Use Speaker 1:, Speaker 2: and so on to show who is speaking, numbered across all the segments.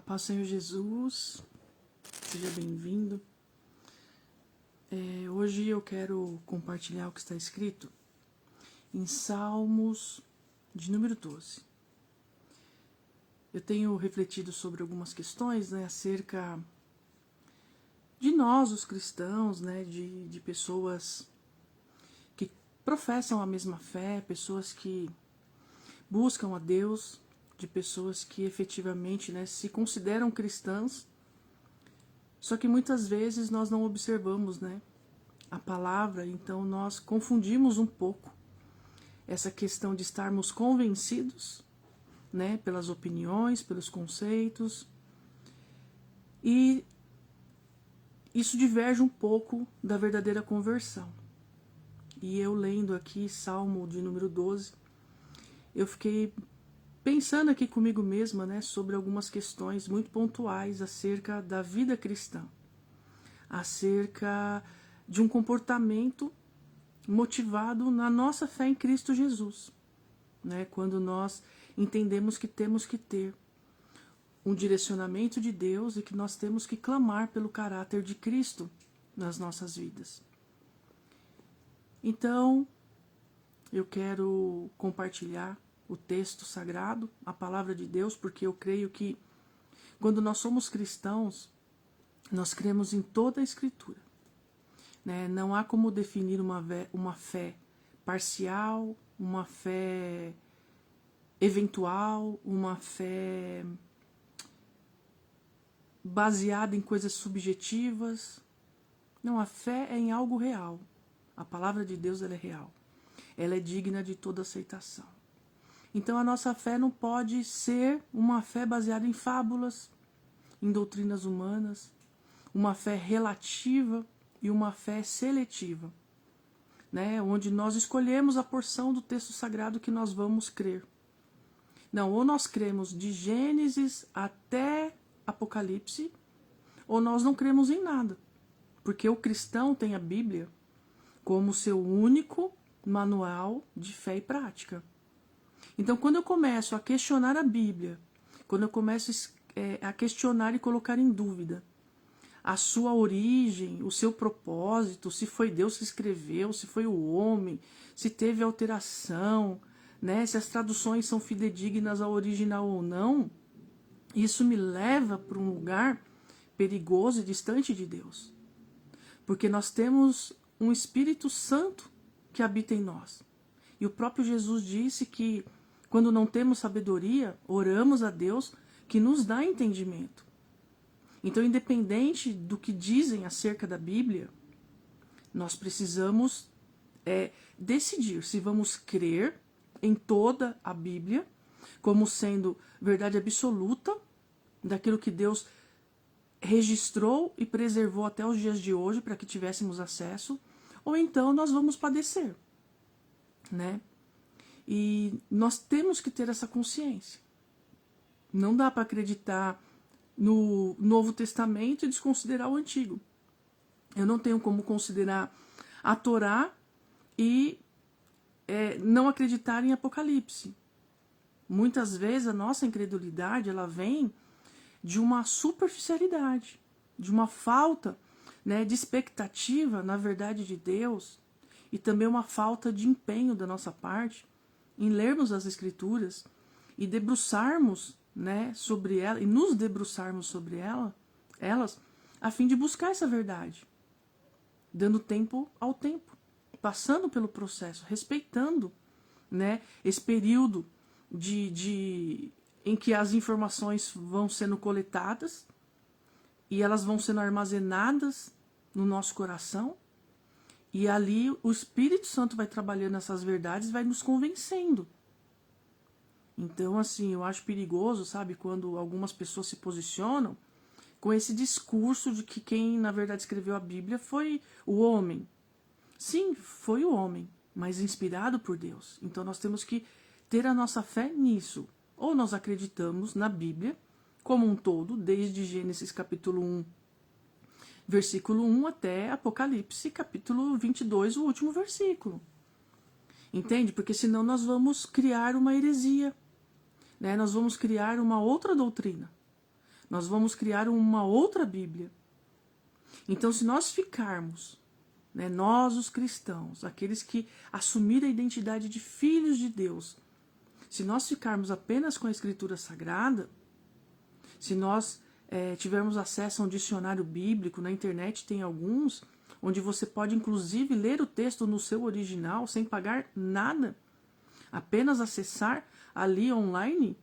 Speaker 1: Paz, Senhor Jesus, seja bem-vindo. Hoje eu quero compartilhar o que está escrito em Salmos de número 12. Eu tenho refletido sobre algumas questões, acerca de nós, os cristãos, de pessoas que professam a mesma fé, pessoas que buscam a Deus, de pessoas que efetivamente se consideram cristãs, só que muitas vezes nós não observamos a palavra, então nós confundimos um pouco essa questão de estarmos convencidos pelas opiniões, pelos conceitos, e isso diverge um pouco da verdadeira conversão. E eu lendo aqui Salmo de número 12, eu fiquei pensando aqui comigo mesma sobre algumas questões muito pontuais acerca da vida cristã, acerca de um comportamento motivado na nossa fé em Cristo Jesus, quando nós entendemos que temos que ter um direcionamento de Deus e que nós temos que clamar pelo caráter de Cristo nas nossas vidas. Então, eu quero compartilhar o texto sagrado, a palavra de Deus, porque eu creio que quando nós somos cristãos, nós cremos em toda a Escritura. Não há como definir uma fé parcial, uma fé eventual, uma fé baseada em coisas subjetivas. Não, a fé é em algo real. A palavra de Deus ela é real. Ela é digna de toda aceitação. Então a nossa fé não pode ser uma fé baseada em fábulas, em doutrinas humanas, uma fé relativa e uma fé seletiva, onde nós escolhemos a porção do texto sagrado que nós vamos crer. Não, ou nós cremos de Gênesis até Apocalipse, ou nós não cremos em nada, porque o cristão tem a Bíblia como seu único manual de fé e prática. Então, quando eu começo a questionar a Bíblia, quando eu começo a questionar e colocar em dúvida a sua origem, o seu propósito, se foi Deus que escreveu, se foi o homem, se teve alteração, se as traduções são fidedignas ao original ou não, isso me leva para um lugar perigoso e distante de Deus. Porque nós temos um Espírito Santo que habita em nós. E o próprio Jesus disse que quando não temos sabedoria, oramos a Deus que nos dá entendimento. Então, independente do que dizem acerca da Bíblia, nós precisamos decidir se vamos crer em toda a Bíblia como sendo verdade absoluta daquilo que Deus registrou e preservou até os dias de hoje para que tivéssemos acesso, ou então nós vamos padecer, E nós temos que ter essa consciência. Não dá para acreditar no Novo Testamento e desconsiderar o Antigo. Eu não tenho como considerar a Torá e não acreditar em Apocalipse. Muitas vezes a nossa incredulidade ela vem de uma superficialidade, de uma falta de expectativa na verdade de Deus e também uma falta de empenho da nossa parte em lermos as Escrituras e debruçarmos sobre ela, e nos debruçarmos sobre elas, a fim de buscar essa verdade, dando tempo ao tempo, passando pelo processo, respeitando esse período em que as informações vão sendo coletadas e elas vão sendo armazenadas no nosso coração, e ali o Espírito Santo vai trabalhando essas verdades, vai nos convencendo. Então, assim, eu acho perigoso, quando algumas pessoas se posicionam com esse discurso de que quem, na verdade, escreveu a Bíblia foi o homem. Sim, foi o homem, mas inspirado por Deus. Então, nós temos que ter a nossa fé nisso. Ou nós acreditamos na Bíblia como um todo, desde Gênesis capítulo 1, versículo 1 até Apocalipse capítulo 22, o último versículo. Entende? Porque senão nós vamos criar uma heresia. Nós vamos criar uma outra doutrina. Nós vamos criar uma outra Bíblia. Então, se nós ficarmos, né, nós os cristãos, aqueles que assumiram a identidade de filhos de Deus, se nós ficarmos apenas com a Escritura Sagrada, se nós tivermos acesso a um dicionário bíblico, na internet tem alguns, onde você pode inclusive ler o texto no seu original, sem pagar nada, apenas acessar ali online,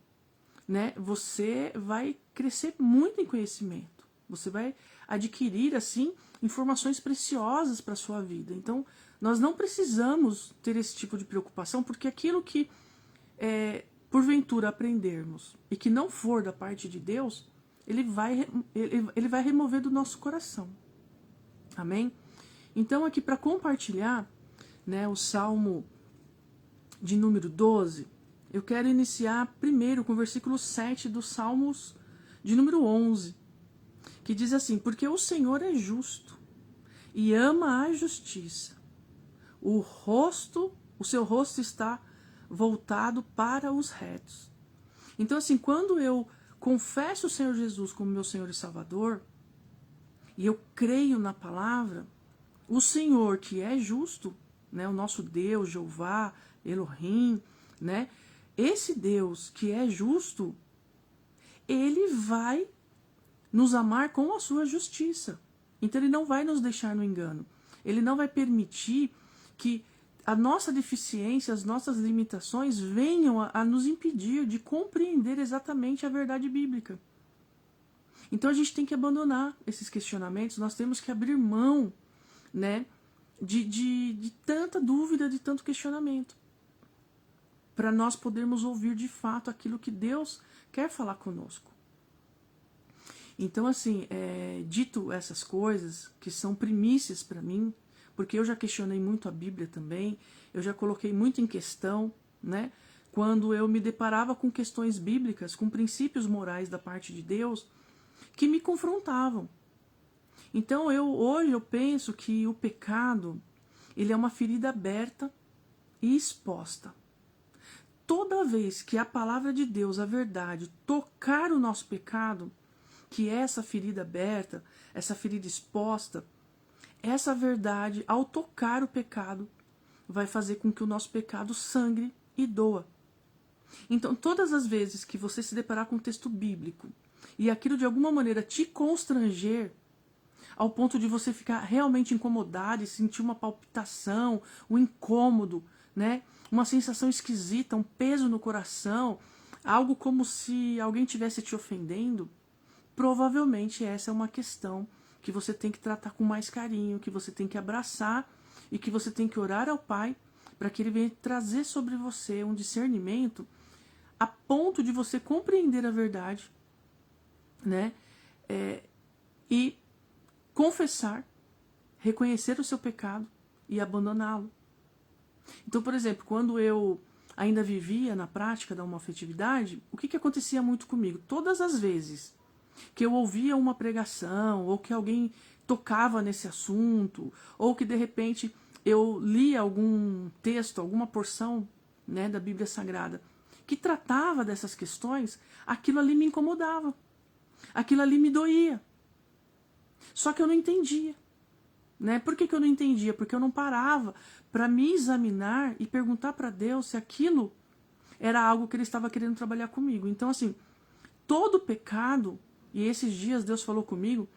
Speaker 1: né, você vai crescer muito em conhecimento. Você vai adquirir, assim, informações preciosas para a sua vida. Então, nós não precisamos ter esse tipo de preocupação, porque aquilo que, porventura, aprendermos e que não for da parte de Deus, ele vai remover do nosso coração. Amém? Então, aqui para compartilhar, né, o Salmo de número 12, eu quero iniciar primeiro com o versículo 7 dos Salmos de número 11, que diz assim: porque o Senhor é justo e ama a justiça. O seu rosto está voltado para os retos. Então, assim, quando eu confesso o Senhor Jesus como meu Senhor e Salvador, e eu creio na palavra, o Senhor que é justo, né, o nosso Deus, Jeová, Elohim, né, esse Deus que é justo, ele vai nos amar com a sua justiça. Então ele não vai nos deixar no engano. Ele não vai permitir que a nossa deficiência, as nossas limitações venham a nos impedir de compreender exatamente a verdade bíblica. Então a gente tem que abandonar esses questionamentos, nós temos que abrir mão, né, de tanta dúvida, de tanto questionamento, para nós podermos ouvir de fato aquilo que Deus quer falar conosco. Então, assim, dito essas coisas, que são primícias para mim, porque eu já questionei muito a Bíblia também, eu já coloquei muito em questão, né, quando eu me deparava com questões bíblicas, com princípios morais da parte de Deus, que me confrontavam. Então, hoje eu penso que o pecado, ele é uma ferida aberta e exposta. Toda vez que a palavra de Deus, a verdade, tocar o nosso pecado, que é essa ferida aberta, essa ferida exposta, essa verdade, ao tocar o pecado, vai fazer com que o nosso pecado sangre e doa. Então, todas as vezes que você se deparar com um texto bíblico e aquilo de alguma maneira te constranger, ao ponto de você ficar realmente incomodado e sentir uma palpitação, um incômodo, né? Uma sensação esquisita, um peso no coração, algo como se alguém estivesse te ofendendo, provavelmente essa é uma questão que você tem que tratar com mais carinho, que você tem que abraçar e que você tem que orar ao Pai para que Ele venha trazer sobre você um discernimento a ponto de você compreender a verdade, né? E confessar, reconhecer o seu pecado e abandoná-lo. Então, por exemplo, quando eu ainda vivia na prática da homoafetividade, o que acontecia muito comigo? Todas as vezes que eu ouvia uma pregação, ou que alguém tocava nesse assunto, ou que de repente eu lia algum texto, alguma porção, né, da Bíblia Sagrada, que tratava dessas questões, aquilo ali me incomodava, aquilo ali me doía. Só que eu não entendia. Né? Por que eu não entendia? Porque eu não parava para me examinar e perguntar para Deus se aquilo era algo que Ele estava querendo trabalhar comigo. Então, assim, todo pecado, e esses dias Deus falou comigo,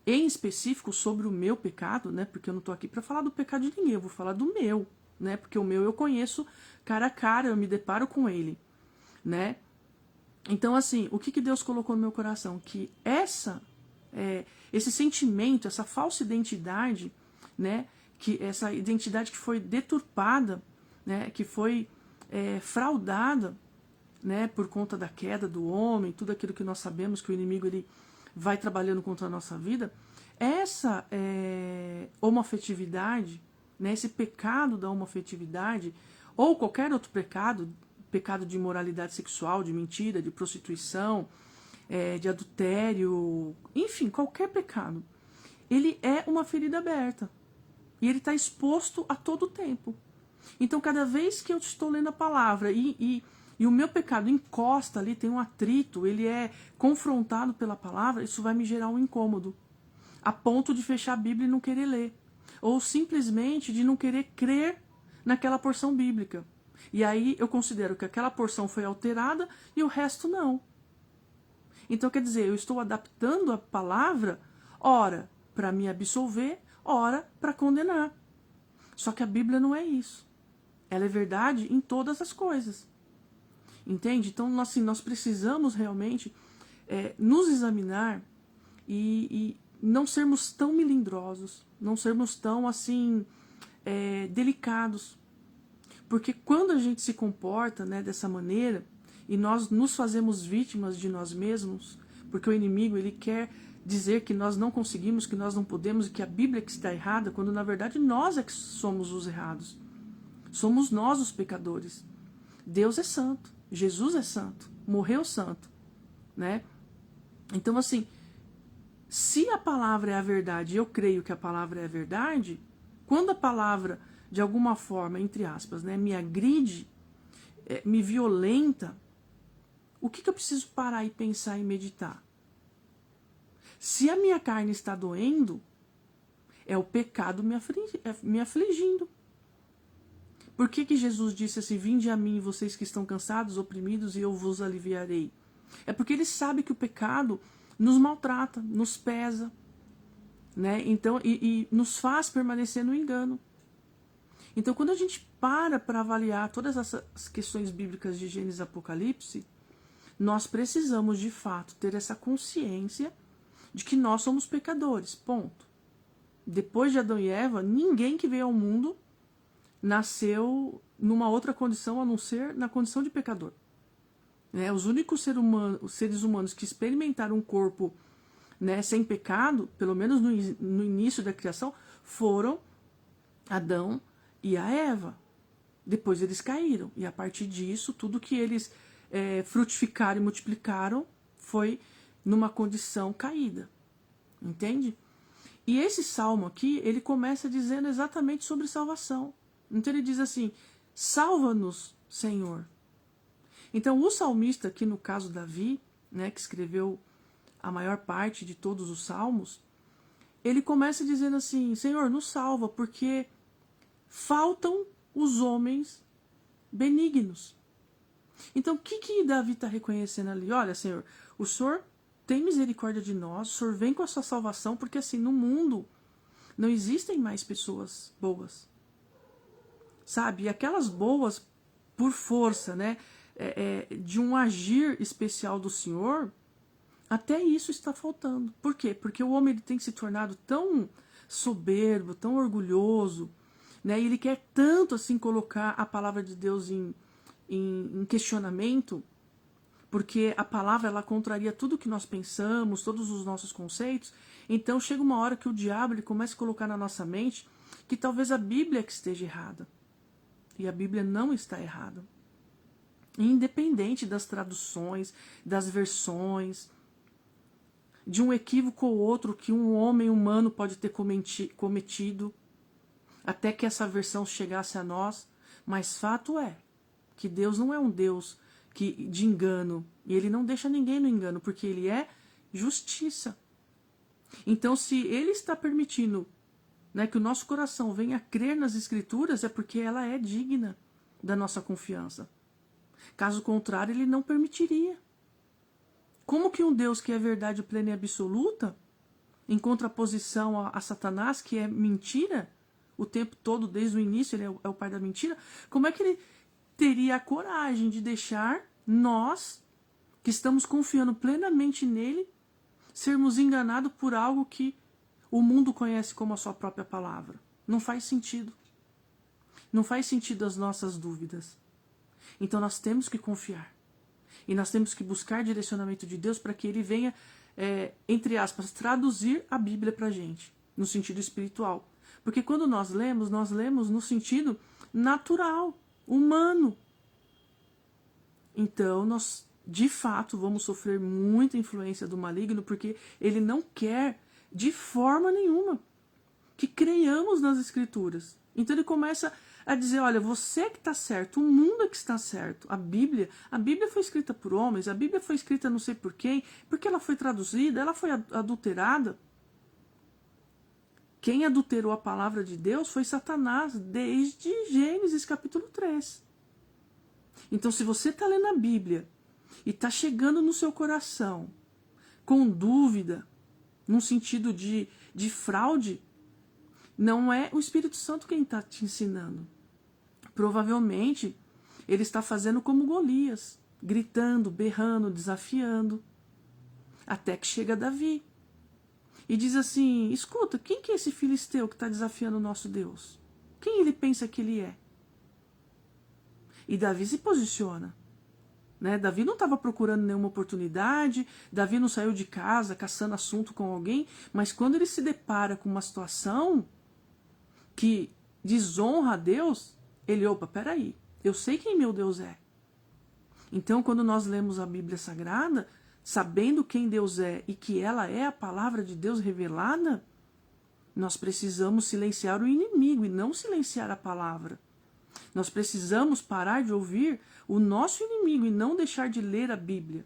Speaker 1: em específico sobre o meu pecado, né? Porque eu não estou aqui para falar do pecado de ninguém, eu vou falar do meu, né? Porque o meu eu conheço cara a cara, eu me deparo com ele, né? Então, assim, o que Deus colocou no meu coração? Que esse sentimento, essa falsa identidade, né, que essa identidade que foi deturpada, né, que foi fraudada, né, por conta da queda do homem, tudo aquilo que nós sabemos que o inimigo ele vai trabalhando contra a nossa vida, essa homoafetividade, né, esse pecado da homoafetividade, ou qualquer outro pecado de imoralidade sexual, de mentira, de prostituição, de adultério, enfim, qualquer pecado, ele é uma ferida aberta e ele está exposto a todo tempo. Então, cada vez que eu estou lendo a palavra e e o meu pecado encosta ali, tem um atrito, ele é confrontado pela palavra, isso vai me gerar um incômodo, a ponto de fechar a Bíblia e não querer ler, ou simplesmente de não querer crer naquela porção bíblica. E aí eu considero que aquela porção foi alterada e o resto não. Então, quer dizer, eu estou adaptando a palavra, ora para me absolver, ora para condenar. Só que a Bíblia não é isso. Ela é verdade em todas as coisas. Entende? Então, assim, nós precisamos realmente nos examinar e não sermos tão melindrosos, não sermos tão, assim, delicados. Porque quando a gente se comporta, né, dessa maneira, e nós nos fazemos vítimas de nós mesmos, porque o inimigo ele quer dizer que nós não conseguimos, que nós não podemos, e que a Bíblia é que está errada, quando na verdade nós é que somos os errados. Somos nós os pecadores. Deus é santo, Jesus é santo, morreu santo, né? Então, assim, se a palavra é a verdade, e eu creio que a palavra é a verdade, quando a palavra, de alguma forma, entre aspas, né, me agride, me violenta, o que eu preciso parar e pensar e meditar? Se a minha carne está doendo, é o pecado me afligindo. Por que Jesus disse assim, vinde a mim vocês que estão cansados, oprimidos, e eu vos aliviarei? É porque ele sabe que o pecado nos maltrata, nos pesa, né? Então, e nos faz permanecer no engano. Então, quando a gente para avaliar todas essas questões bíblicas de Gênesis e Apocalipse, nós precisamos, de fato, ter essa consciência de que nós somos pecadores, ponto. Depois de Adão e Eva, ninguém que veio ao mundo nasceu numa outra condição a não ser na condição de pecador. Os únicos seres humanos que experimentaram um corpo, né, sem pecado, pelo menos no início da criação, foram Adão e a Eva. Depois eles caíram. E a partir disso, tudo que eles frutificaram e multiplicaram foi numa condição caída. Entende? E esse salmo aqui, ele começa dizendo exatamente sobre salvação. Então ele diz assim, salva-nos, Senhor. Então o salmista, aqui no caso Davi, né, que escreveu a maior parte de todos os salmos, ele começa dizendo assim, Senhor, nos salva, porque faltam os homens benignos. Então, o que Davi está reconhecendo ali? Olha, Senhor, o Senhor tem misericórdia de nós, o Senhor vem com a sua salvação, porque assim, no mundo não existem mais pessoas boas. Sabe? E aquelas boas, por força, né, de um agir especial do Senhor, até isso está faltando. Por quê? Porque o homem ele tem se tornado tão soberbo, tão orgulhoso, né? E ele quer tanto assim colocar a palavra de Deus em questionamento, porque a palavra ela contraria tudo que nós pensamos, todos os nossos conceitos. Então chega uma hora que o diabo ele começa a colocar na nossa mente que talvez a Bíblia é que esteja errada. E a Bíblia não está errada. Independente das traduções, das versões, de um equívoco ou outro que um homem humano pode ter cometido, até que essa versão chegasse a nós, mas fato é que Deus não é um Deus de engano, e ele não deixa ninguém no engano, porque ele é justiça. Então, se ele está permitindo, né, que o nosso coração venha a crer nas Escrituras, é porque ela é digna da nossa confiança. Caso contrário, ele não permitiria. Como que um Deus que é verdade plena e absoluta, em contraposição a Satanás, que é mentira, o tempo todo, desde o início, ele é o pai da mentira, como é que ele teria a coragem de deixar nós, que estamos confiando plenamente nele, sermos enganados por algo que o mundo conhece como a sua própria palavra? Não faz sentido. Não faz sentido as nossas dúvidas. Então nós temos que confiar. E nós temos que buscar direcionamento de Deus para que ele venha, entre aspas, traduzir a Bíblia para a gente, no sentido espiritual. Porque quando nós lemos no sentido natural, humano. Então nós, de fato, vamos sofrer muita influência do maligno, porque ele não quer, de forma nenhuma, que creiamos nas Escrituras. Então ele começa a dizer, olha, você que está certo, o mundo é que está certo. A Bíblia foi escrita por homens, a Bíblia foi escrita não sei por quem, porque ela foi traduzida, ela foi adulterada. Quem adulterou a palavra de Deus foi Satanás, desde Gênesis capítulo 3. Então, se você está lendo a Bíblia e está chegando no seu coração com dúvida, num sentido de fraude, não é o Espírito Santo quem está te ensinando. Provavelmente, ele está fazendo como Golias, gritando, berrando, desafiando, até que chega Davi. E diz assim, escuta, quem que é esse filisteu que está desafiando o nosso Deus? Quem ele pensa que ele é? E Davi se posiciona. Né? Davi não estava procurando nenhuma oportunidade, Davi não saiu de casa caçando assunto com alguém, mas quando ele se depara com uma situação que desonra a Deus, ele, opa, peraí, eu sei quem meu Deus é. Então, quando nós lemos a Bíblia Sagrada, sabendo quem Deus é e que ela é a palavra de Deus revelada, nós precisamos silenciar o inimigo e não silenciar a palavra. Nós precisamos parar de ouvir o nosso inimigo e não deixar de ler a Bíblia.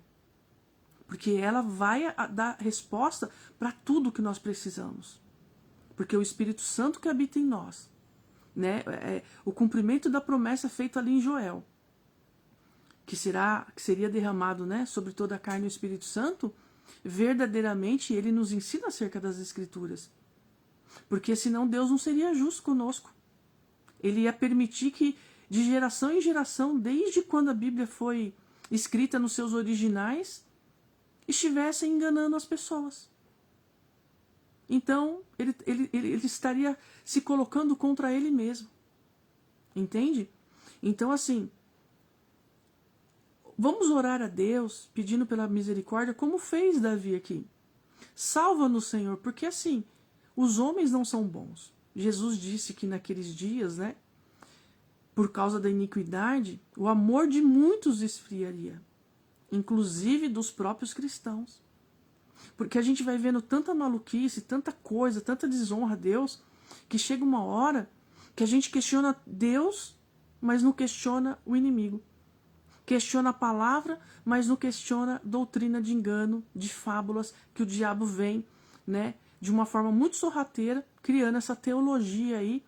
Speaker 1: Porque ela vai dar resposta para tudo que nós precisamos. Porque o Espírito Santo que habita em nós, né, o cumprimento da promessa feita ali em Joel, que seria derramado, né, sobre toda a carne o Espírito Santo, verdadeiramente ele nos ensina acerca das Escrituras. Porque senão Deus não seria justo conosco. Ele ia permitir que, de geração em geração, desde quando a Bíblia foi escrita nos seus originais, estivesse enganando as pessoas. Então, ele estaria se colocando contra ele mesmo. Entende? Então, assim, vamos orar a Deus, pedindo pela misericórdia, como fez Davi aqui. Salva-nos, Senhor, porque assim, os homens não são bons. Jesus disse que naqueles dias, né, por causa da iniquidade, o amor de muitos esfriaria, inclusive dos próprios cristãos. Porque a gente vai vendo tanta maluquice, tanta coisa, tanta desonra a Deus, que chega uma hora que a gente questiona Deus, mas não questiona o inimigo. Questiona a palavra, mas não questiona doutrina de engano, de fábulas, que o diabo vem, né, de uma forma muito sorrateira, criando essa teologia aí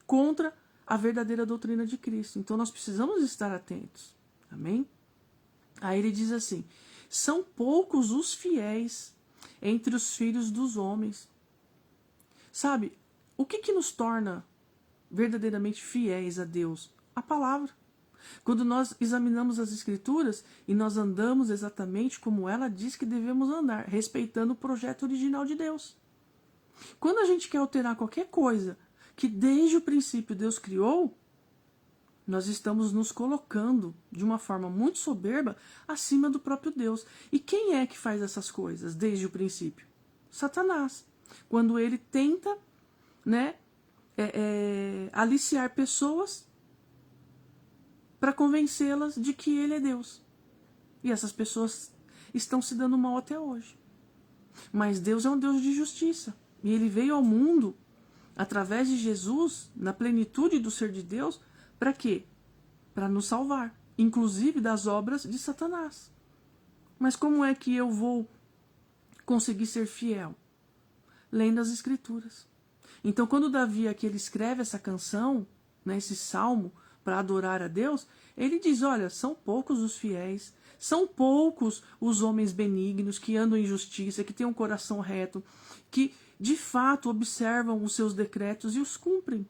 Speaker 1: contra a verdadeira doutrina de Cristo. Então nós precisamos estar atentos. Amém? Aí ele diz assim, são poucos os fiéis entre os filhos dos homens. Sabe, o que nos torna verdadeiramente fiéis a Deus? A palavra. Quando nós examinamos as Escrituras e nós andamos exatamente como ela diz que devemos andar, respeitando o projeto original de Deus. Quando a gente quer alterar qualquer coisa que desde o princípio Deus criou, nós estamos nos colocando de uma forma muito soberba acima do próprio Deus. E quem é que faz essas coisas desde o princípio? Satanás. Quando ele tenta, né, aliciar pessoas para convencê-las de que ele é Deus. E essas pessoas estão se dando mal até hoje. Mas Deus é um Deus de justiça. E ele veio ao mundo, através de Jesus, na plenitude do ser de Deus, para quê? Para nos salvar, inclusive das obras de Satanás. Mas como é que eu vou conseguir ser fiel? Lendo as Escrituras. Então, quando Davi aqui ele escreve essa canção, né, esse salmo, para adorar a Deus, ele diz, olha, são poucos os fiéis, são poucos os homens benignos que andam em justiça, que têm um coração reto, que de fato observam os seus decretos e os cumprem.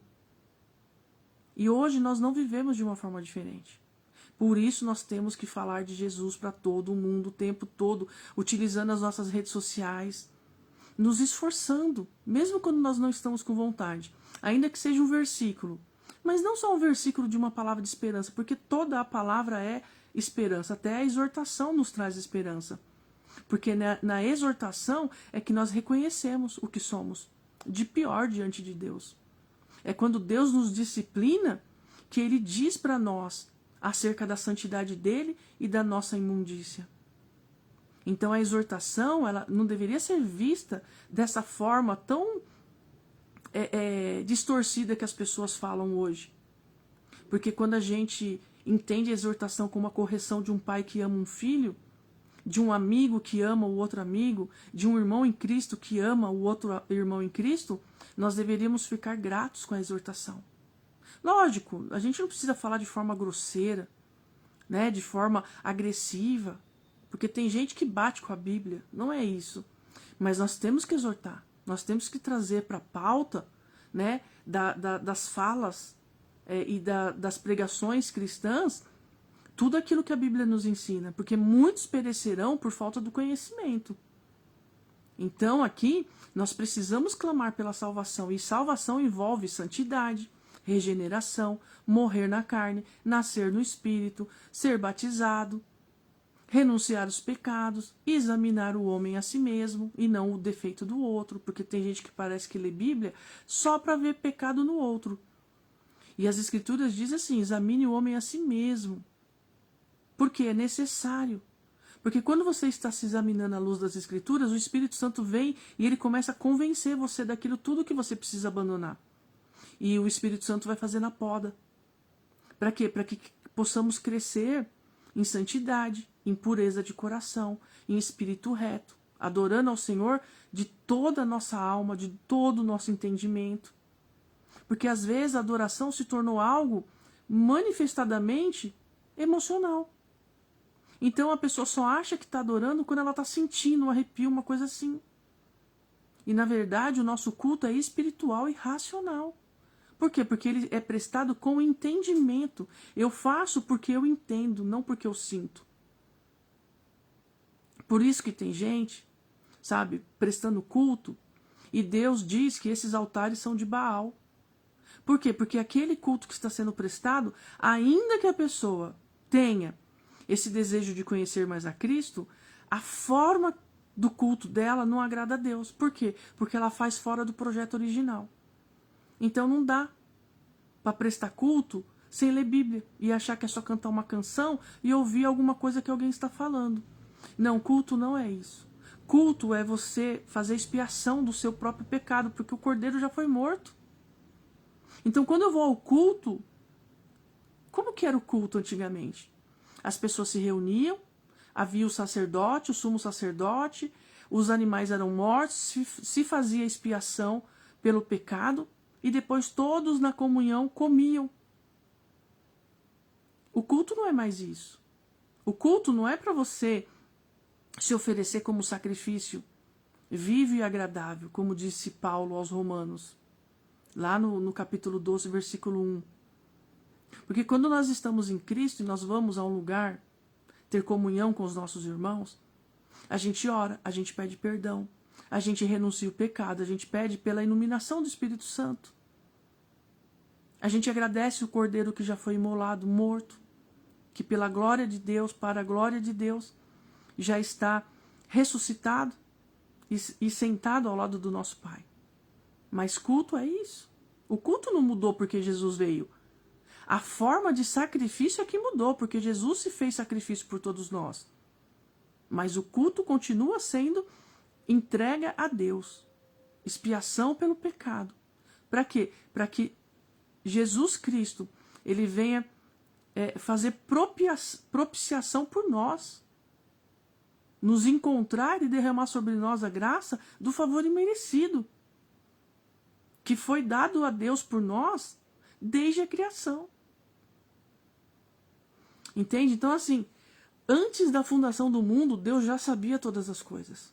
Speaker 1: E hoje nós não vivemos de uma forma diferente. Por isso nós temos que falar de Jesus para todo mundo o tempo todo, utilizando as nossas redes sociais, nos esforçando, mesmo quando nós não estamos com vontade, ainda que seja um versículo. Mas não só um versículo de uma palavra de esperança, porque toda a palavra é esperança, até a exortação nos traz esperança. Porque na exortação é que nós reconhecemos o que somos de pior diante de Deus. É quando Deus nos disciplina que Ele diz para nós acerca da santidade dEle e da nossa imundícia. Então a exortação ela não deveria ser vista dessa forma tão distorcida que as pessoas falam hoje. Porque quando a gente entende a exortação como a correção de um pai que ama um filho, de um amigo que ama o outro amigo, de um irmão em Cristo que ama o outro irmão em Cristo, nós deveríamos ficar gratos com a exortação. Lógico, a gente não precisa falar de forma grosseira, né, de forma agressiva, porque tem gente que bate com a Bíblia, não é isso. Mas nós temos que exortar, nós temos que trazer para a pauta, né, das falas e das pregações cristãs, tudo aquilo que a Bíblia nos ensina, porque muitos perecerão por falta do conhecimento. Então aqui nós precisamos clamar pela salvação, e salvação envolve santidade, regeneração, morrer na carne, nascer no Espírito, ser batizado, renunciar os pecados, examinar o homem a si mesmo e não o defeito do outro, porque tem gente que parece que lê Bíblia só para ver pecado no outro. E as Escrituras dizem assim, examine o homem a si mesmo, porque é necessário. Porque quando você está se examinando à luz das Escrituras, o Espírito Santo vem e ele começa a convencer você daquilo tudo que você precisa abandonar. E o Espírito Santo vai fazer na poda. Para quê? Para que possamos crescer em santidade, em pureza de coração, em espírito reto, adorando ao Senhor de toda a nossa alma, de todo o nosso entendimento. Porque às vezes a adoração se tornou algo manifestadamente emocional. Então a pessoa só acha que está adorando quando ela está sentindo um arrepio, uma coisa assim. E na verdade o nosso culto é espiritual e racional. Por quê? Porque ele é prestado com entendimento. Eu faço porque eu entendo, não porque eu sinto. Por isso que tem gente, sabe, prestando culto, e Deus diz que esses altares são de Baal. Por quê? Porque aquele culto que está sendo prestado, ainda que a pessoa tenha esse desejo de conhecer mais a Cristo, a forma do culto dela não agrada a Deus. Por quê? Porque ela faz fora do projeto original. Então não dá para prestar culto sem ler Bíblia e achar que é só cantar uma canção e ouvir alguma coisa que alguém está falando. Não, culto não é isso. Culto é você fazer expiação do seu próprio pecado, porque o cordeiro já foi morto. Então quando eu vou ao culto, como que era o culto antigamente? As pessoas se reuniam, havia o sacerdote, o sumo sacerdote, os animais eram mortos, se fazia expiação pelo pecado e depois todos na comunhão comiam. O culto não é mais isso. O culto não é para você se oferecer como sacrifício vivo e agradável, como disse Paulo aos Romanos, lá no capítulo 12, versículo 1. Porque quando nós estamos em Cristo e nós vamos a um lugar ter comunhão com os nossos irmãos, a gente ora, a gente pede perdão, a gente renuncia o pecado, a gente pede pela iluminação do Espírito Santo. A gente agradece o cordeiro que já foi imolado, morto, que pela glória de Deus, para a glória de Deus, já está ressuscitado e sentado ao lado do nosso Pai. Mas culto é isso. O culto não mudou porque Jesus veio. A forma de sacrifício é que mudou, porque Jesus se fez sacrifício por todos nós. Mas o culto continua sendo entrega a Deus. Expiação pelo pecado. Para quê? Para que Jesus Cristo ele venha fazer propiciação por nós. Nos encontrar e derramar sobre nós a graça do favor imerecido, que foi dado a Deus por nós desde a criação. Entende? Então, assim, antes da fundação do mundo, Deus já sabia todas as coisas.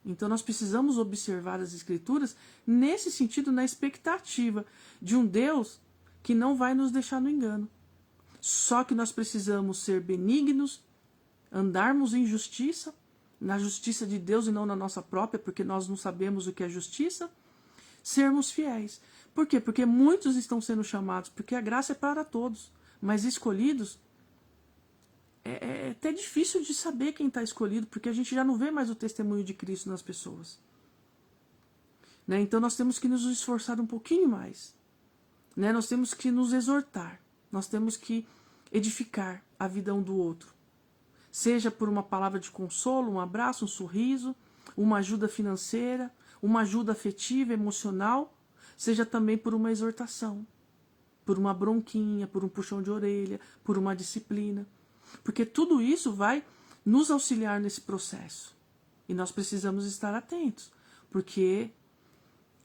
Speaker 1: Então, nós precisamos observar as Escrituras nesse sentido, na expectativa de um Deus que não vai nos deixar no engano. Só que nós precisamos ser benignos, andarmos em justiça, na justiça de Deus e não na nossa própria, porque nós não sabemos o que é justiça, sermos fiéis. Por quê? Porque muitos estão sendo chamados, porque a graça é para todos. Mas escolhidos, é até difícil de saber quem está escolhido, porque a gente já não vê mais o testemunho de Cristo nas pessoas. Né? Então nós temos que nos esforçar um pouquinho mais. Né? Nós temos que nos exortar. Nós temos que edificar a vida um do outro. Seja por uma palavra de consolo, um abraço, um sorriso, uma ajuda financeira, uma ajuda afetiva, emocional, seja também por uma exortação. por uma bronquinha, por um puxão de orelha, por uma disciplina. Porque tudo isso vai nos auxiliar nesse processo. E nós precisamos estar atentos, porque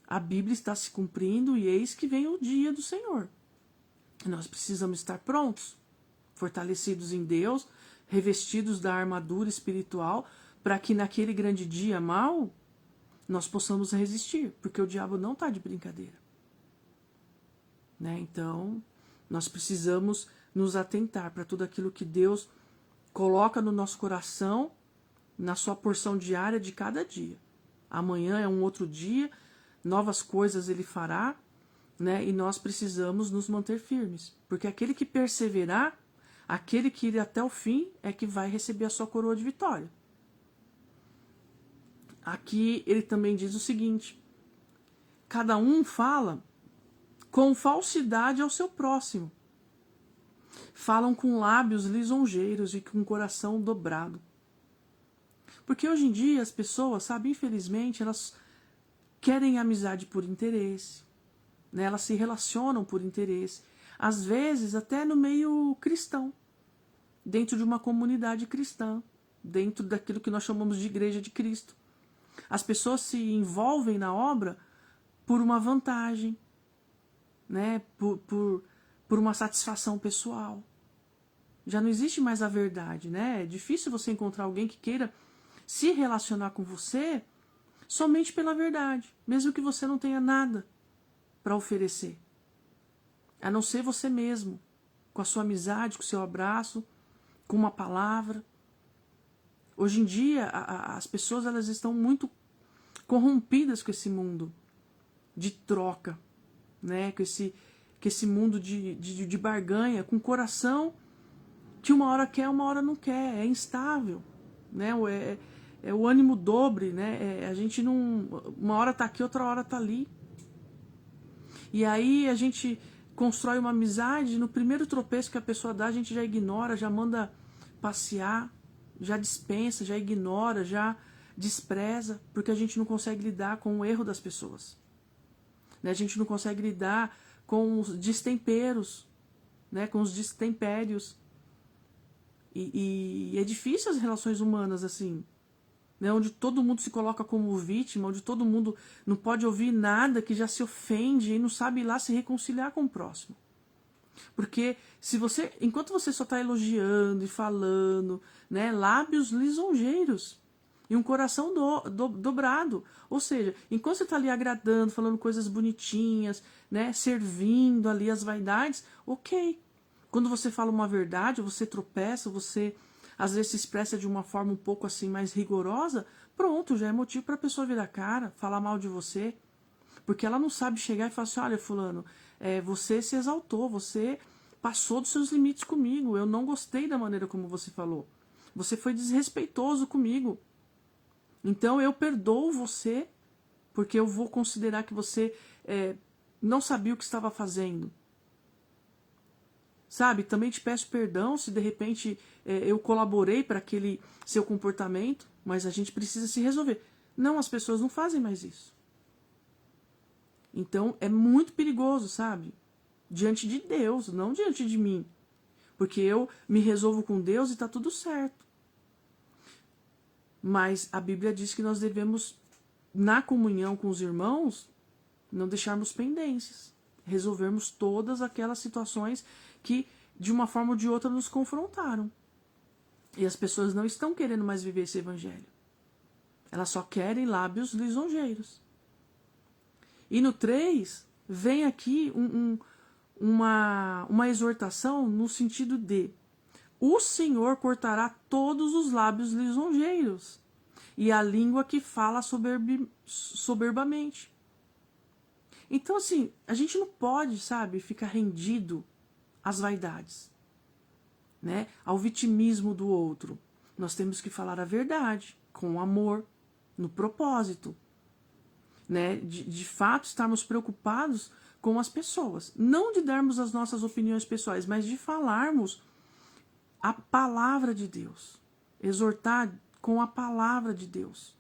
Speaker 1: a Bíblia está se cumprindo e eis que vem o dia do Senhor. Nós precisamos estar prontos, fortalecidos em Deus, revestidos da armadura espiritual, para que naquele grande dia mau nós possamos resistir, porque o diabo não está de brincadeira. Né? Então, nós precisamos nos atentar para tudo aquilo que Deus coloca no nosso coração, na sua porção diária de cada dia. Amanhã é um outro dia, novas coisas Ele fará, né? E nós precisamos nos manter firmes, porque aquele que perseverar, aquele que ir até o fim, é que vai receber a sua coroa de vitória. Aqui ele também diz o seguinte: cada um fala com falsidade ao seu próximo. Falam com lábios lisonjeiros e com coração dobrado. Porque hoje em dia as pessoas, sabe, infelizmente, elas querem amizade por interesse, né? Elas se relacionam por interesse, às vezes até no meio cristão, dentro de uma comunidade cristã, dentro daquilo que nós chamamos de Igreja de Cristo. As pessoas se envolvem na obra por uma vantagem, né? por uma satisfação pessoal. Já não existe mais a verdade, né? É difícil você encontrar alguém que queira se relacionar com você somente pela verdade, mesmo que você não tenha nada para oferecer, a não ser você mesmo, com a sua amizade, com o seu abraço, com uma palavra. Hoje em dia, as pessoas elas estão muito corrompidas com esse mundo de troca, né? com esse mundo de barganha, com coração que uma hora quer, uma hora não quer, é instável, né? É o ânimo dobre, né? A gente não, uma hora tá aqui, outra hora tá ali. E aí a gente constrói uma amizade, no primeiro tropeço que a pessoa dá, a gente já ignora, já manda passear, já dispensa, já ignora, já despreza, porque a gente não consegue lidar com o erro das pessoas. Né? A gente não consegue lidar com os destemperos, né? Com os destempérios. E é difícil as relações humanas assim, né? Onde todo mundo se coloca como vítima, onde todo mundo não pode ouvir nada, que já se ofende e não sabe ir lá se reconciliar com o próximo. Porque se você, enquanto você só está elogiando e falando, né, lábios lisonjeiros e um coração dobrado, ou seja, enquanto você está ali agradando, falando coisas bonitinhas, né, servindo ali as vaidades, ok. Quando você fala uma verdade, você tropeça, você às vezes se expressa de uma forma um pouco assim mais rigorosa, pronto, já é motivo para a pessoa virar a cara, falar mal de você, porque ela não sabe chegar e falar assim: olha, fulano, você se exaltou, você passou dos seus limites comigo, eu não gostei da maneira como você falou, você foi desrespeitoso comigo, então eu perdoo você, porque eu vou considerar que você não sabia o que estava fazendo. Sabe, também te peço perdão se de repente eu colaborei para aquele seu comportamento, mas a gente precisa se resolver. Não, as pessoas não fazem mais isso. Então é muito perigoso, sabe? Diante de Deus, não diante de mim. Porque eu me resolvo com Deus e está tudo certo. Mas a Bíblia diz que nós devemos, na comunhão com os irmãos, não deixarmos pendências. Resolvermos todas aquelas situações que, de uma forma ou de outra, nos confrontaram. E as pessoas não estão querendo mais viver esse evangelho. Elas só querem lábios lisonjeiros. E no 3, vem aqui uma exortação no sentido de: o Senhor cortará todos os lábios lisonjeiros e a língua que fala soberbamente. Então, assim, a gente não pode, sabe, ficar rendido às vaidades, né? Ao vitimismo do outro. Nós temos que falar a verdade, com amor, no propósito, né? De fato, estarmos preocupados com as pessoas. Não de darmos as nossas opiniões pessoais, mas de falarmos a palavra de Deus. Exortar com a palavra de Deus.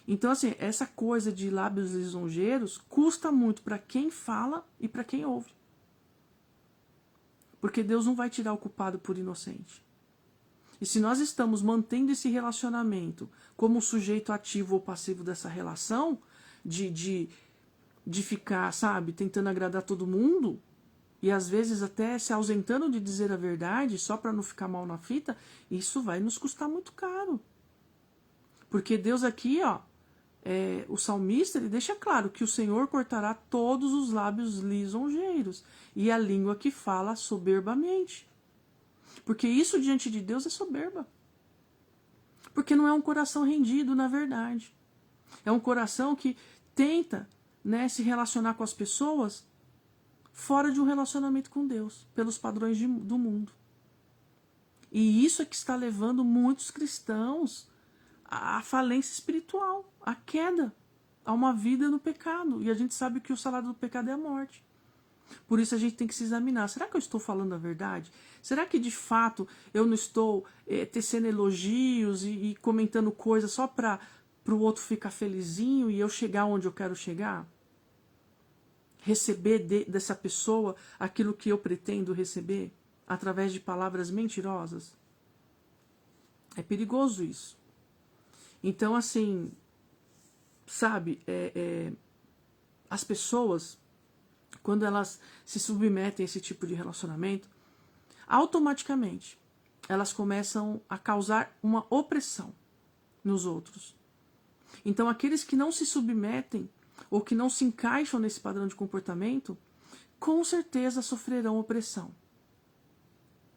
Speaker 1: Então, assim, essa coisa de lábios lisonjeiros custa muito para quem fala e para quem ouve. Porque Deus não vai tirar o culpado por inocente. E se nós estamos mantendo esse relacionamento como sujeito ativo ou passivo dessa relação, de ficar, sabe, tentando agradar todo mundo, e às vezes até se ausentando de dizer a verdade só para não ficar mal na fita, isso vai nos custar muito caro. Porque Deus aqui, ó, o salmista, ele deixa claro que o Senhor cortará todos os lábios lisonjeiros e a língua que fala soberbamente. Porque isso diante de Deus é soberba. Porque não é um coração rendido na verdade. É um coração que tenta, né, se relacionar com as pessoas fora de um relacionamento com Deus, pelos padrões do mundo. E isso é que está levando muitos cristãos à falência espiritual, à queda, a uma vida no pecado. E a gente sabe que o salário do pecado é a morte. Por isso a gente tem que se examinar. Será que eu estou falando a verdade? Será que de fato eu não estou tecendo elogios e comentando coisas só para o outro ficar felizinho e eu chegar onde eu quero chegar? Receber dessa pessoa aquilo que eu pretendo receber através de palavras mentirosas? É perigoso isso. Então, assim, sabe, as pessoas, quando elas se submetem a esse tipo de relacionamento, automaticamente elas começam a causar uma opressão nos outros. Então, aqueles que não se submetem ou que não se encaixam nesse padrão de comportamento, com certeza sofrerão opressão.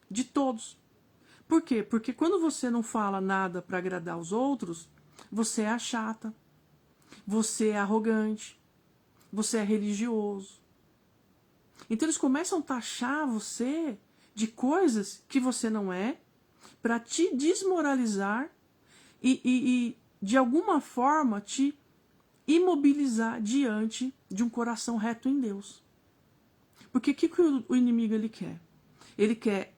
Speaker 1: De todos. Por quê? Porque quando você não fala nada para agradar os outros, você é a chata, você é arrogante, você é religioso. Então eles começam a taxar você de coisas que você não é, para te desmoralizar e de alguma forma te imobilizar diante de um coração reto em Deus. Porque o que o inimigo ele quer? Ele quer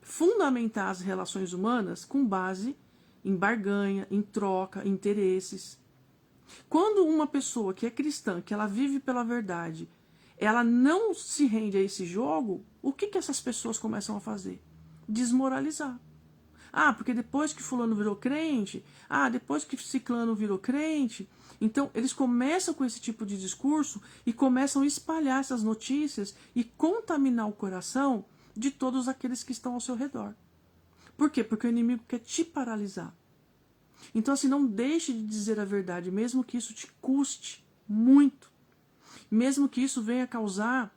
Speaker 1: fundamentar as relações humanas com base em barganha, em troca, em interesses. Quando uma pessoa que é cristã, que ela vive pela verdade, ela não se rende a esse jogo, o que essas pessoas começam a fazer? Desmoralizar. Ah, porque depois que fulano virou crente, depois que ciclano virou crente, então eles começam com esse tipo de discurso e começam a espalhar essas notícias e contaminar o coração de todos aqueles que estão ao seu redor. Por quê? Porque o inimigo quer te paralisar. Então, assim, não deixe de dizer a verdade, mesmo que isso te custe muito. Mesmo que isso venha causar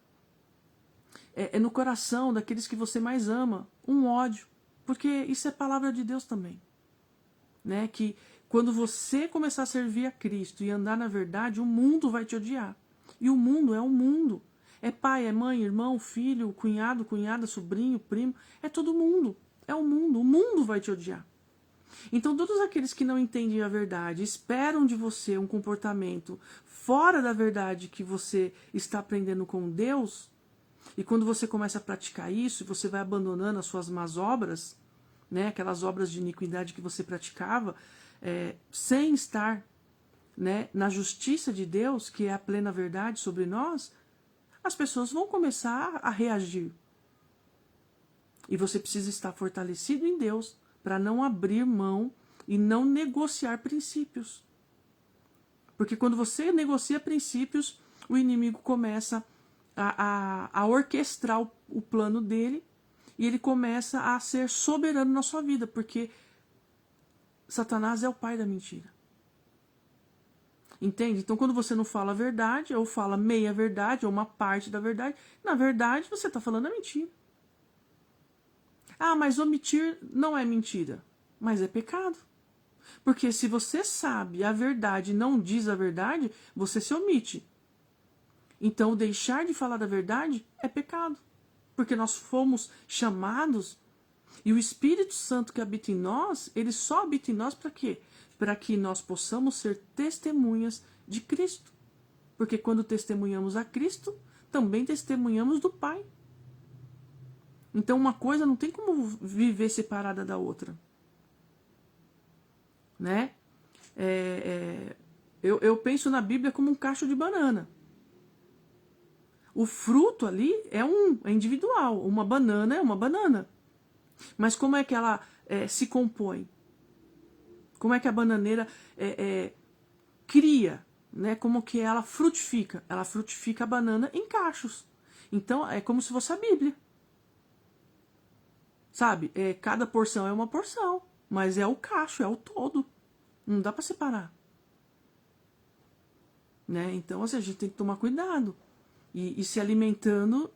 Speaker 1: no coração daqueles que você mais ama um ódio. Porque isso é palavra de Deus também. Né? Que quando você começar a servir a Cristo e andar na verdade, o mundo vai te odiar. E o mundo é um mundo. É pai, é mãe, irmão, filho, cunhado, cunhada, sobrinho, primo. É todo mundo. É o mundo. O mundo vai te odiar. Então, todos aqueles que não entendem a verdade, esperam de você um comportamento fora da verdade que você está aprendendo com Deus, e quando você começa a praticar isso, você vai abandonando as suas más obras, né, aquelas obras de iniquidade que você praticava, sem estar, né, na justiça de Deus, que é a plena verdade sobre nós, as pessoas vão começar a reagir. E você precisa estar fortalecido em Deus para não abrir mão e não negociar princípios. Porque quando você negocia princípios, o inimigo começa a orquestrar o plano dele e ele começa a ser soberano na sua vida, porque Satanás é o pai da mentira. Entende? Então, quando você não fala a verdade, ou fala meia verdade, ou uma parte da verdade, na verdade você está falando a mentira. Mas omitir não é mentira, mas é pecado. Porque se você sabe a verdade e não diz a verdade, você se omite. Então, deixar de falar da verdade é pecado. Porque nós fomos chamados, e o Espírito Santo que habita em nós, ele só habita em nós para quê? Para que nós possamos ser testemunhas de Cristo. Porque quando testemunhamos a Cristo, também testemunhamos do Pai. Então, uma coisa não tem como viver separada da outra. Né? Eu penso na Bíblia como um cacho de banana. O fruto ali é individual. Uma banana é uma banana. Mas como é que ela se compõe? Como é que a bananeira cria? Né? Como que ela frutifica? Ela frutifica a banana em cachos. Então é como se fosse a Bíblia. Sabe? Cada porção é uma porção. Mas é o cacho, é o todo. Não dá para separar. Né? Então assim, a gente tem que tomar cuidado. E se alimentando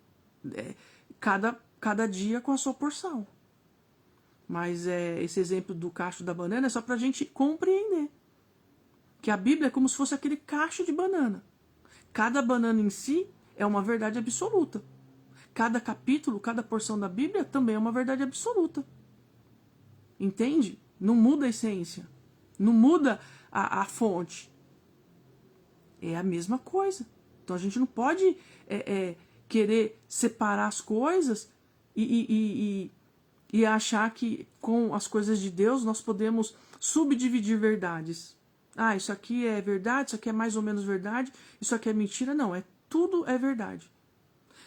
Speaker 1: cada dia com a sua porção. Mas esse exemplo do cacho da banana é só para a gente compreender. Que a Bíblia é como se fosse aquele cacho de banana. Cada banana em si é uma verdade absoluta. Cada capítulo, cada porção da Bíblia também é uma verdade absoluta. Entende? Não muda a essência. Não muda a fonte. É a mesma coisa. Então a gente não pode querer separar as coisas e achar que com as coisas de Deus nós podemos subdividir verdades. Ah, isso aqui é verdade, isso aqui é mais ou menos verdade, isso aqui é mentira. Não, tudo é verdade.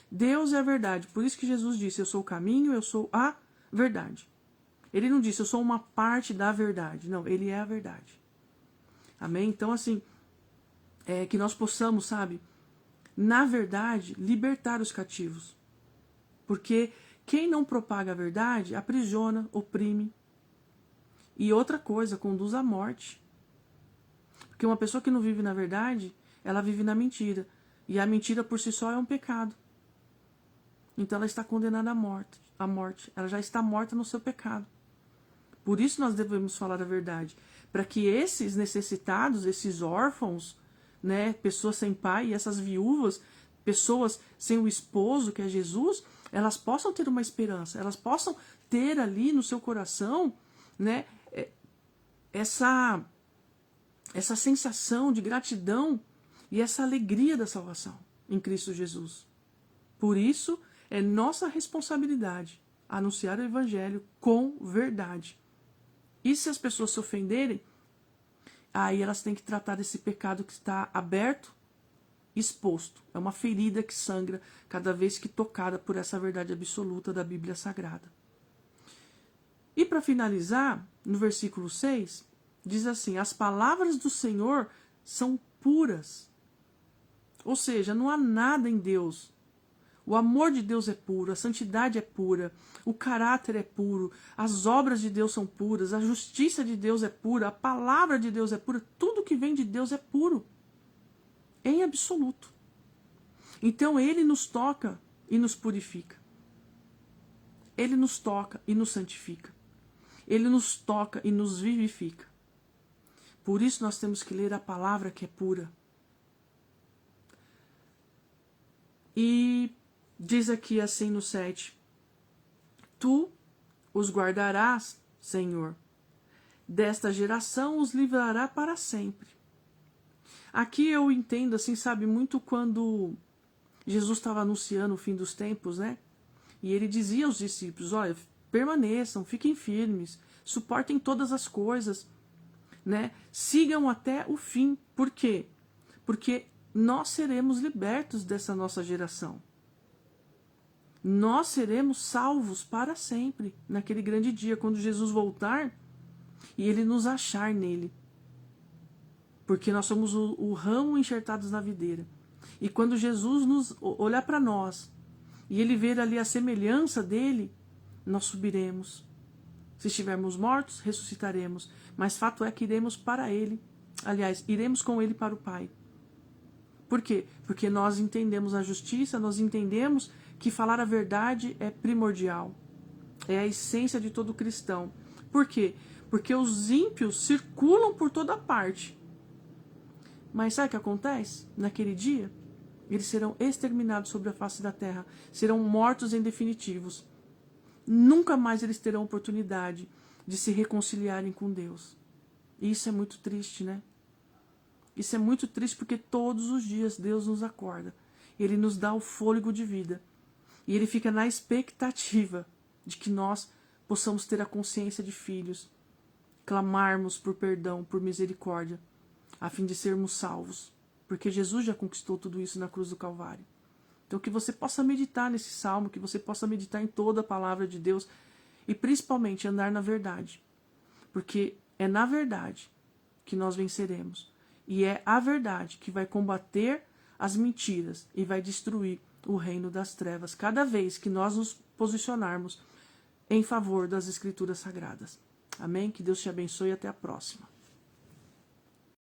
Speaker 1: Deus é a verdade. Por isso que Jesus disse, eu sou o caminho, eu sou a verdade. Ele não disse, eu sou uma parte da verdade. Não, ele é a verdade. Amém? Então, assim, que nós possamos, sabe, na verdade, libertar os cativos. Porque quem não propaga a verdade aprisiona, oprime. E outra coisa, conduz à morte. Porque uma pessoa que não vive na verdade, ela vive na mentira. E a mentira por si só é um pecado. Então ela está condenada à morte. Ela já está morta no seu pecado. Por isso nós devemos falar a verdade. Para que esses necessitados, esses órfãos, né, pessoas sem pai, e essas viúvas, pessoas sem o esposo, que é Jesus, elas possam ter uma esperança. Elas possam ter ali no seu coração, né, essa sensação de gratidão e essa alegria da salvação em Cristo Jesus. Por isso, é nossa responsabilidade anunciar o Evangelho com verdade. E se as pessoas se ofenderem, aí elas têm que tratar desse pecado que está aberto, exposto. É uma ferida que sangra cada vez que tocada por essa verdade absoluta da Bíblia Sagrada. E para finalizar, no versículo 6, diz assim, as palavras do Senhor são puras. Ou seja, não há nada em Deus. O amor de Deus é puro, a santidade é pura, o caráter é puro, as obras de Deus são puras, a justiça de Deus é pura, a palavra de Deus é pura, tudo que vem de Deus é puro, em absoluto. Então ele nos toca e nos purifica. Ele nos toca e nos santifica. Ele nos toca e nos vivifica. Por isso nós temos que ler a palavra que é pura. E diz aqui assim no 7, tu os guardarás, Senhor, desta geração os livrará para sempre. Aqui eu entendo, assim, sabe, muito quando Jesus estava anunciando o fim dos tempos, né? E ele dizia aos discípulos, olha, permaneçam, fiquem firmes, suportem todas as coisas, né? Sigam até o fim. Por quê? Porque nós seremos libertos dessa nossa geração. Nós seremos salvos para sempre, naquele grande dia, quando Jesus voltar e ele nos achar nele. Porque nós somos o ramo enxertados na videira. E quando Jesus nos olhar para nós e ele ver ali a semelhança dele, nós subiremos. Se estivermos mortos, ressuscitaremos. Mas fato é que iremos para ele. Aliás, iremos com ele para o Pai. Por quê? Porque nós entendemos a justiça, nós entendemos que falar a verdade é primordial. É a essência de todo cristão. Por quê? Porque os ímpios circulam por toda parte. Mas sabe o que acontece? Naquele dia, eles serão exterminados sobre a face da terra. Serão mortos em definitivos. Nunca mais eles terão oportunidade de se reconciliarem com Deus. E isso é muito triste, né? Isso é muito triste porque todos os dias Deus nos acorda. Ele nos dá o fôlego de vida. E ele fica na expectativa de que nós possamos ter a consciência de filhos, clamarmos por perdão, por misericórdia, a fim de sermos salvos. Porque Jesus já conquistou tudo isso na cruz do Calvário. Então que você possa meditar nesse salmo, que você possa meditar em toda a palavra de Deus e principalmente andar na verdade. Porque é na verdade que nós venceremos. E é a verdade que vai combater as mentiras e vai destruir o reino das trevas cada vez que nós nos posicionarmos em favor das Escrituras Sagradas. Amém? Que Deus te abençoe e até a próxima.